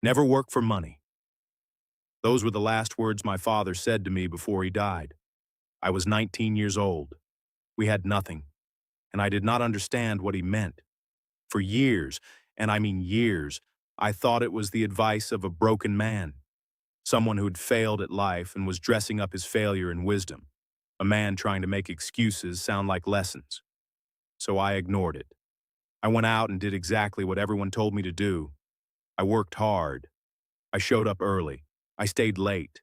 Never work for money. Those were the last words my father said to me before he died. I was 19 years old. We had nothing, and I did not understand what he meant. For years, and I mean years, I thought it was the advice of a broken man, someone who had failed at life and was dressing up his failure in wisdom, a man trying to make excuses sound like lessons. So I ignored it. I went out and did exactly what everyone told me to do. I worked hard. I showed up early. I stayed late.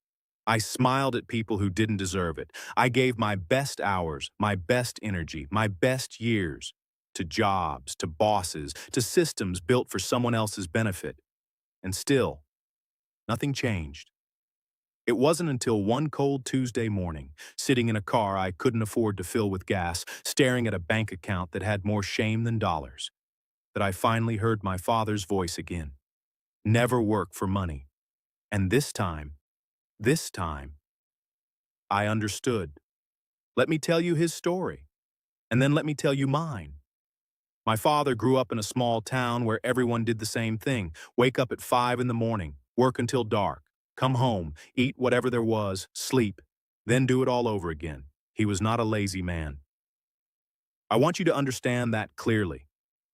I smiled at people who didn't deserve it. I gave my best hours, my best energy, my best years to jobs, to bosses, to systems built for someone else's benefit. And still, nothing changed. It wasn't until one cold Tuesday morning, sitting in a car I couldn't afford to fill with gas, staring at a bank account that had more shame than dollars, that I finally heard my father's voice again. Never work for money. And this time, I understood. Let me tell you his story, and then let me tell you mine. My father grew up in a small town where everyone did the same thing. Wake up at 5 in the morning, work until dark, come home, eat whatever there was, sleep, then do it all over again. He was not a lazy man. I want you to understand that clearly,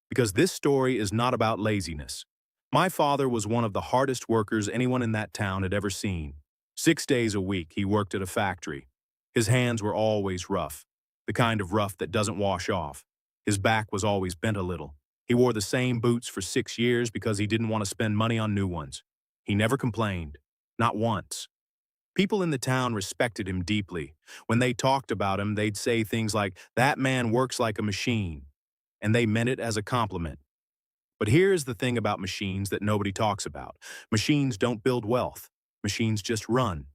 because this story is not about laziness. My father was one of the hardest workers anyone in that town had ever seen. 6 days a week, he worked at a factory. His hands were always rough, the kind of rough that doesn't wash off. His back was always bent a little. He wore the same boots for 6 years because he didn't want to spend money on new ones. He never complained, not once. People in the town respected him deeply. When they talked about him, they'd say things like, "That man works like a machine," and they meant it as a compliment. But here's the thing about machines that nobody talks about. Machines don't build wealth. Machines just run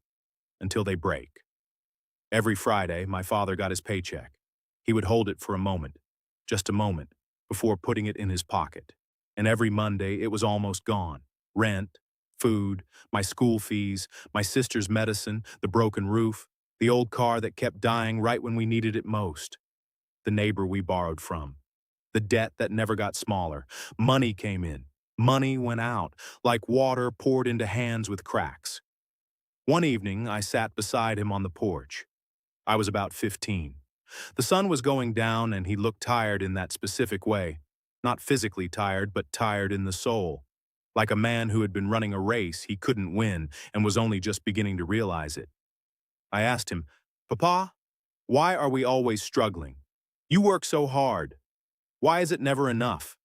until they break. Every Friday, my father got his paycheck. He would hold it for a moment, just a moment, before putting it in his pocket. And every Monday, it was almost gone. Rent, food, my school fees, my sister's medicine, the broken roof, the old car that kept dying right when we needed it most, the neighbor we borrowed from, the debt that never got smaller. Money came in. Money went out, like water poured into hands with cracks. One evening, I sat beside him on the porch. I was about 15. The sun was going down and he looked tired in that specific way. Not physically tired, but tired in the soul. Like a man who had been running a race he couldn't win and was only just beginning to realize it. I asked him, "Papa, why are we always struggling? You work so hard. Why is it never enough?"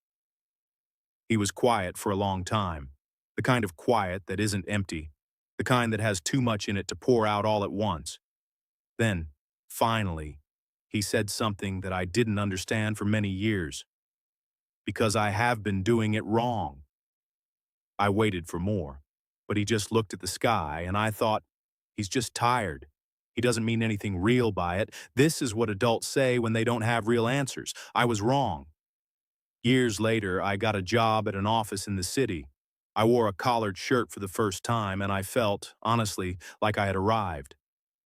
He was quiet for a long time, the kind of quiet that isn't empty, the kind that has too much in it to pour out all at once. Then, finally, he said something that I didn't understand for many years. "Because I have been doing it wrong." I waited for more, but he just looked at the sky and I thought, he's just tired. He doesn't mean anything real by it. This is what adults say when they don't have real answers. I was wrong. Years later, I got a job at an office in the city. I wore a collared shirt for the first time and I felt, honestly, like I had arrived.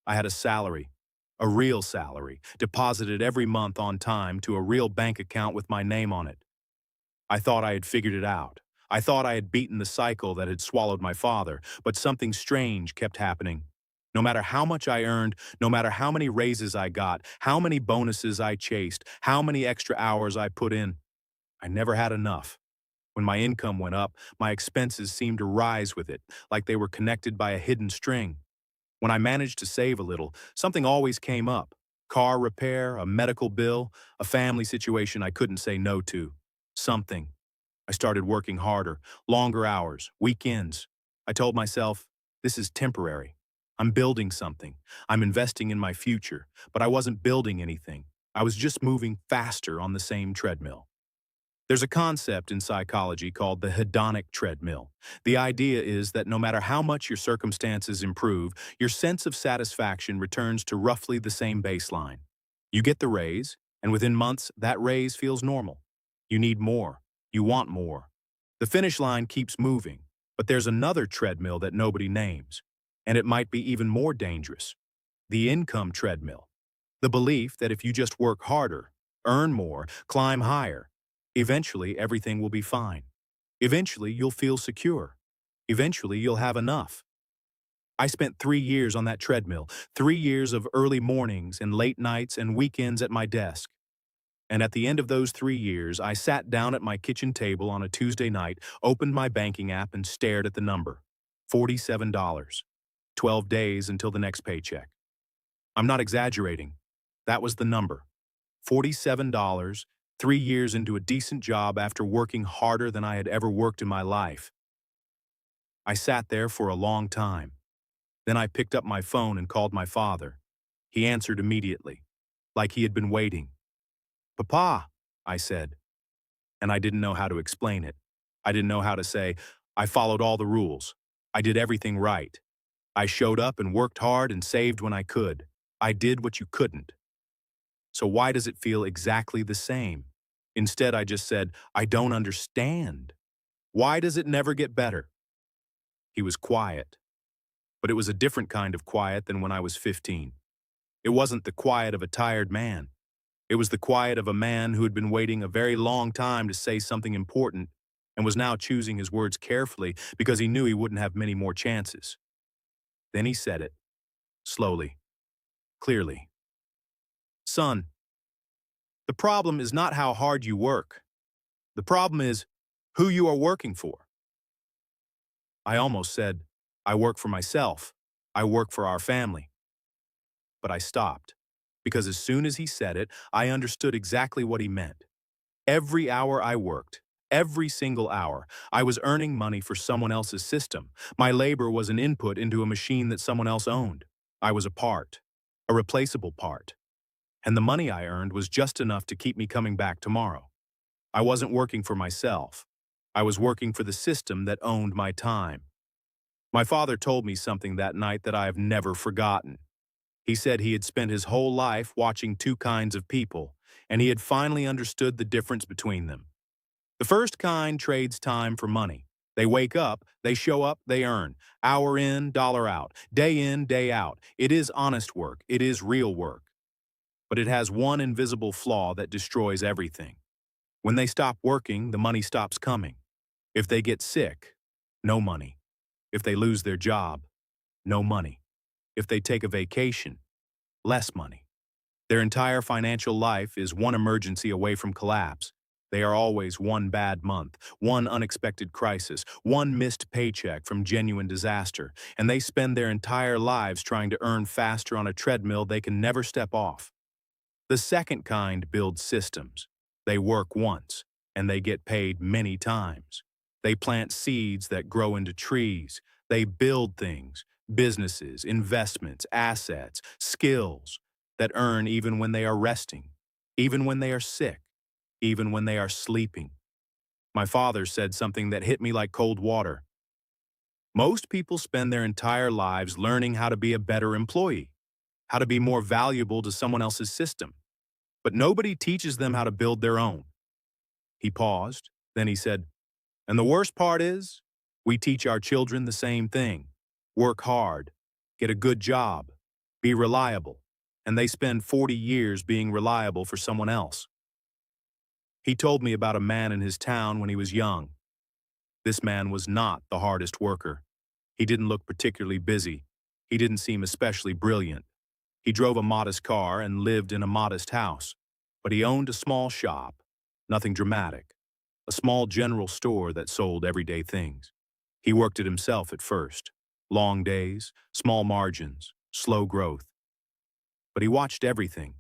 I had a salary, a real salary, deposited every month on time to a real bank account with my name on it. I thought I had figured it out. I thought I had beaten the cycle that had swallowed my father, but something strange kept happening. No matter how much I earned, no matter how many raises I got, how many bonuses I chased, how many extra hours I put in, I never had enough. When my income went up, my expenses seemed to rise with it, like they were connected by a hidden string. When I managed to save a little, something always came up. Car repair, a medical bill, a family situation I couldn't say no to. Something. I started working harder, longer hours, weekends. I told myself, this is temporary. I'm building something. I'm investing in my future, but I wasn't building anything. I was just moving faster on the same treadmill. There's a concept in psychology called the hedonic treadmill. The idea is that no matter how much your circumstances improve, your sense of satisfaction returns to roughly the same baseline. You get the raise, and within months, that raise feels normal. You need more. You want more. The finish line keeps moving, but there's another treadmill that nobody names, and it might be even more dangerous. The income treadmill. The belief that if you just work harder, earn more, climb higher, eventually everything will be fine. Eventually you'll feel secure. Eventually, you'll have enough. I spent 3 years on that treadmill, 3 years of early mornings and late nights and weekends at my desk. And at the end of those 3 years, I sat down at my kitchen table on a Tuesday night, opened my banking app, and stared at the number. $47. 12 days until the next paycheck. I'm not exaggerating. That was the number. $47, 3 years into a decent job after working harder than I had ever worked in my life. I sat there for a long time. Then I picked up my phone and called my father. He answered immediately, like he had been waiting. "Papa," I said, and I didn't know how to explain it. I didn't know how to say, I followed all the rules. I did everything right. I showed up and worked hard and saved when I could. I did what you couldn't. So why does it feel exactly the same? Instead, I just said, I don't understand. Why does it never get better? He was quiet, but it was a different kind of quiet than when I was 15. It wasn't the quiet of a tired man. It was the quiet of a man who had been waiting a very long time to say something important and was now choosing his words carefully because he knew he wouldn't have many more chances. Then he said it, slowly, clearly. "Son, the problem is not how hard you work. The problem is who you are working for." I almost said, I work for myself. I work for our family. But I stopped, because as soon as he said it, I understood exactly what he meant. Every hour I worked, every single hour, I was earning money for someone else's system. My labor was an input into a machine that someone else owned. I was a part, a replaceable part. And the money I earned was just enough to keep me coming back tomorrow. I wasn't working for myself. I was working for the system that owned my time. My father told me something that night that I have never forgotten. He said he had spent his whole life watching two kinds of people, and he had finally understood the difference between them. The first kind trades time for money. They wake up, they earn. Hour in, dollar out. Day in, day out. It is honest work. It is real work. But it has one invisible flaw that destroys everything. When they stop working, the money stops coming. If they get sick, no money. If they lose their job, no money. If they take a vacation, less money. Their entire financial life is one emergency away from collapse. They are always one bad month, one unexpected crisis, one missed paycheck from genuine disaster, and they spend their entire lives trying to earn faster on a treadmill they can never step off. The second kind builds systems. They work once, and they get paid many times. They plant seeds that grow into trees. They build things, businesses, investments, assets, skills that earn even when they are resting, even when they are sick, even when they are sleeping. My father said something that hit me like cold water. Most people spend their entire lives learning how to be a better employee, how to be more valuable to someone else's system, but nobody teaches them how to build their own. He paused, then he said, and the worst part is, we teach our children the same thing. Work hard, get a good job, be reliable, and they spend 40 years being reliable for someone else. He told me about a man in his town when he was young. This man was not the hardest worker. He didn't look particularly busy. He didn't seem especially brilliant. He drove a modest car and lived in a modest house, but he owned a small shop, nothing dramatic, a small general store that sold everyday things. He worked it himself at first. Long days, small margins, slow growth. But he watched everything.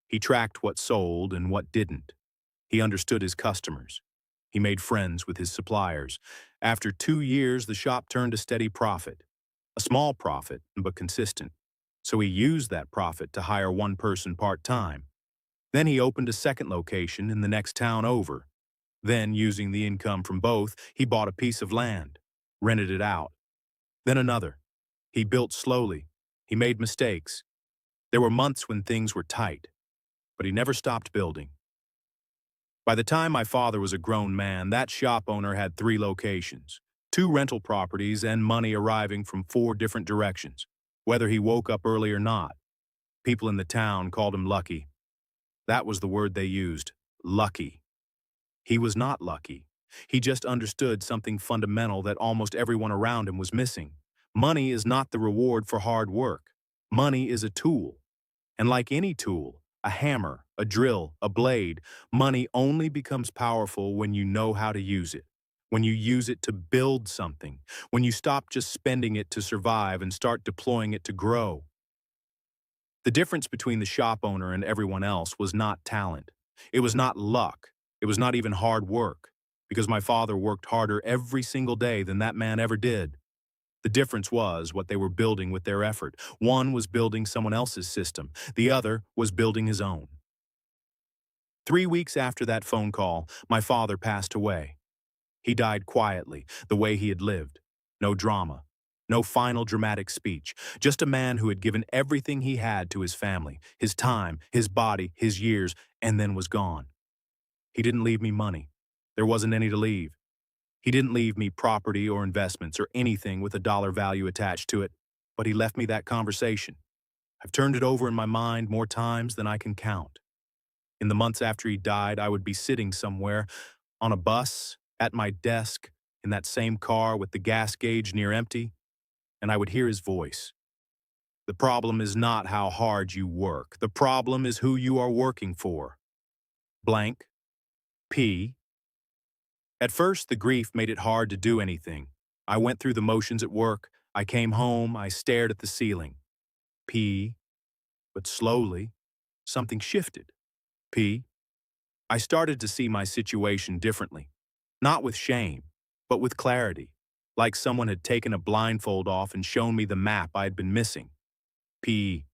He tracked what sold and what didn't. He understood his customers. He made friends with his suppliers. After 2 years, the shop turned a steady profit. A small profit, but consistent. So he used that profit to hire one person part-time. Then he opened a second location in the next town over. Then, using the income from both, he bought a piece of land, rented it out. Then another. He built slowly. He made mistakes. There were months when things were tight, but he never stopped building. By the time my father was a grown man, that shop owner had 3 locations, 2 rental properties, and money arriving from 4 different directions, whether he woke up early or not. People in the town called him lucky. That was the word they used, lucky. He was not lucky. He just understood something fundamental that almost everyone around him was missing. Money is not the reward for hard work. Money is a tool. And like any tool, a hammer, a drill, a blade, money only becomes powerful when you know how to use it. When you use it to build something. When you stop just spending it to survive and start deploying it to grow. The difference between the shop owner and everyone else was not talent. It was not luck. It was not even hard work. Because my father worked harder every single day than that man ever did. The difference was what they were building with their effort. One was building someone else's system. The other was building his own. 3 weeks after that phone call, my father passed away. He died quietly, the way he had lived. No drama. No final dramatic speech. Just a man who had given everything he had to his family, his time, his body, his years, and then was gone. He didn't leave me money. There wasn't any to leave. He didn't leave me property or investments or anything with a dollar value attached to it, but he left me that conversation. I've turned it over in my mind more times than I can count. In the months after he died, I would be sitting somewhere, on a bus, at my desk, in that same car with the gas gauge near empty, and I would hear his voice. The problem is not how hard you work. The problem is who you are working for. Blank. P. At first, the grief made it hard to do anything. I went through the motions at work. I came home. I stared at the ceiling. P. But slowly, something shifted. P. I started to see my situation differently. Not with shame, but with clarity. Like someone had taken a blindfold off and shown me the map I had been missing. P.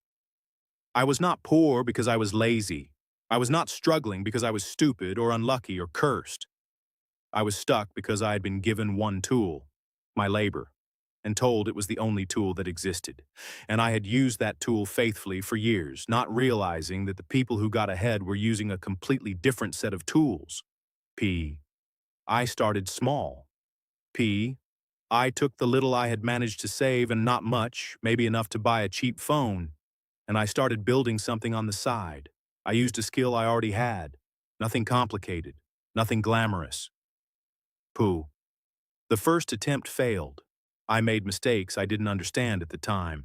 I was not poor because I was lazy. I was not struggling because I was stupid or unlucky or cursed. I was stuck because I had been given one tool, my labor, and told it was the only tool that existed. And I had used that tool faithfully for years, not realizing that the people who got ahead were using a completely different set of tools. P. I started small. P. I took the little I had managed to save, and not much, maybe enough to buy a cheap phone, and I started building something on the side. I used a skill I already had. Nothing complicated, nothing glamorous. Pooh. The first attempt failed. I made mistakes I didn't understand at the time.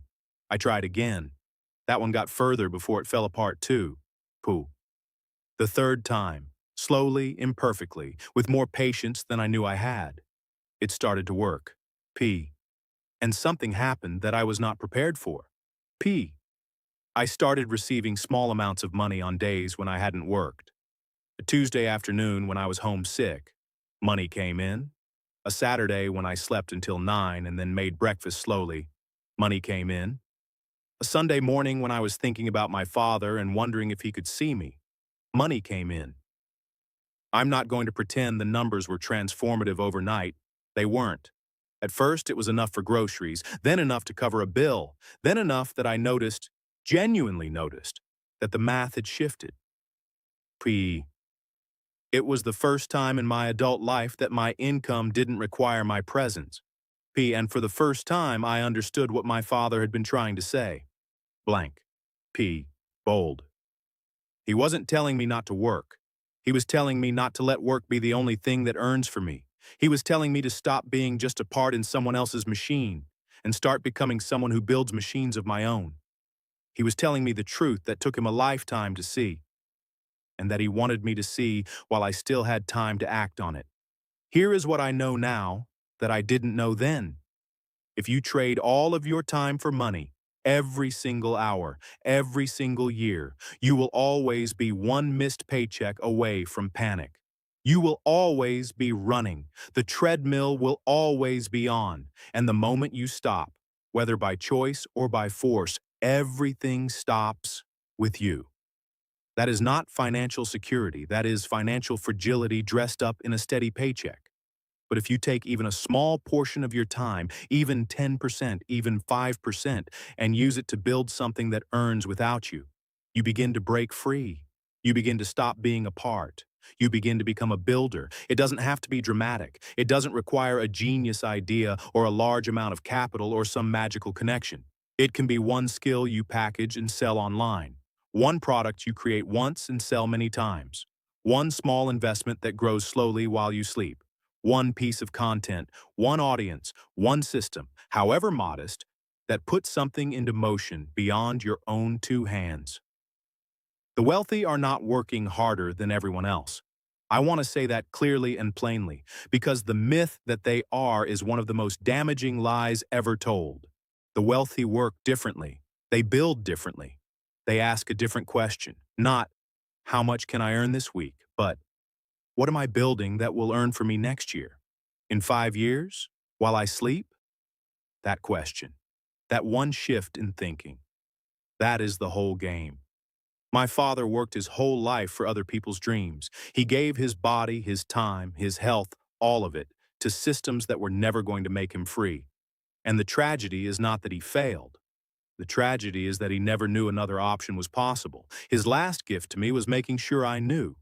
I tried again. That one got further before it fell apart too. Pooh. The third time, slowly, imperfectly, with more patience than I knew I had. It started to work. P. And something happened that I was not prepared for. P. I started receiving small amounts of money on days when I hadn't worked. A Tuesday afternoon when I was homesick, money came in. A Saturday when I slept until 9 and then made breakfast slowly, money came in. A Sunday morning when I was thinking about my father and wondering if he could see me, money came in. I'm not going to pretend the numbers were transformative overnight. They weren't. At first, it was enough for groceries, then enough to cover a bill, then enough that I noticed, genuinely noticed, that the math had shifted. P. It was the first time in my adult life that my income didn't require my presence. P. And for the first time, I understood what my father had been trying to say. Blank. P. Bold. He wasn't telling me not to work. He was telling me not to let work be the only thing that earns for me. He was telling me to stop being just a part in someone else's machine and start becoming someone who builds machines of my own. He was telling me the truth that took him a lifetime to see, and that he wanted me to see while I still had time to act on it. Here is what I know now that I didn't know then. If you trade all of your time for money, every single hour, every single year, you will always be one missed paycheck away from panic. You will always be running. The treadmill will always be on. And the moment you stop, whether by choice or by force, everything stops with you. That is not financial security. That is financial fragility dressed up in a steady paycheck. But if you take even a small portion of your time, even 10%, even 5%, and use it to build something that earns without you, you begin to break free. You begin to stop being a part. You begin to become a builder. It doesn't have to be dramatic. It doesn't require a genius idea or a large amount of capital or some magical connection. It can be one skill you package and sell online. One product you create once and sell many times. One small investment that grows slowly while you sleep. One piece of content, one audience, one system, however modest, that puts something into motion beyond your own two hands. The wealthy are not working harder than everyone else. I want to say that clearly and plainly, because the myth that they are is one of the most damaging lies ever told. The wealthy work differently. They build differently. They ask a different question, not, how much can I earn this week, but, what am I building that will earn for me next year? In 5 years? While I sleep? That question. That one shift in thinking. That is the whole game. My father worked his whole life for other people's dreams. He gave his body, his time, his health, all of it, to systems that were never going to make him free. And the tragedy is not that he failed. The tragedy is that he never knew another option was possible. His last gift to me was making sure I knew.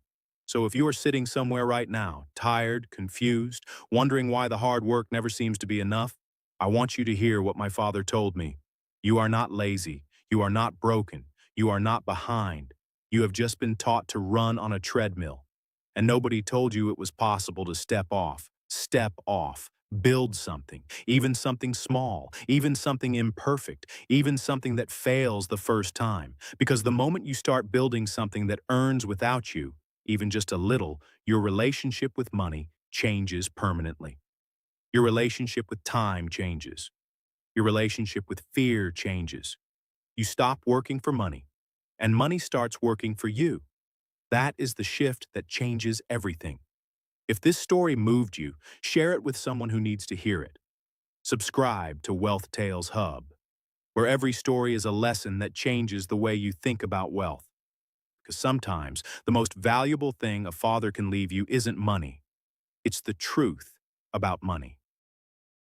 So if you are sitting somewhere right now, tired, confused, wondering why the hard work never seems to be enough, I want you to hear what my father told me. You are not lazy. You are not broken. You are not behind. You have just been taught to run on a treadmill. And nobody told you it was possible to step off, build something, even something small, even something imperfect, even something that fails the first time. Because the moment you start building something that earns without you, even just a little, your relationship with money changes permanently. Your relationship with time changes. Your relationship with fear changes. You stop working for money, and money starts working for you. That is the shift that changes everything. If this story moved you, share it with someone who needs to hear it. Subscribe to Wealth Tales Hub, where every story is a lesson that changes the way you think about wealth. Because sometimes the most valuable thing a father can leave you isn't money. It's the truth about money.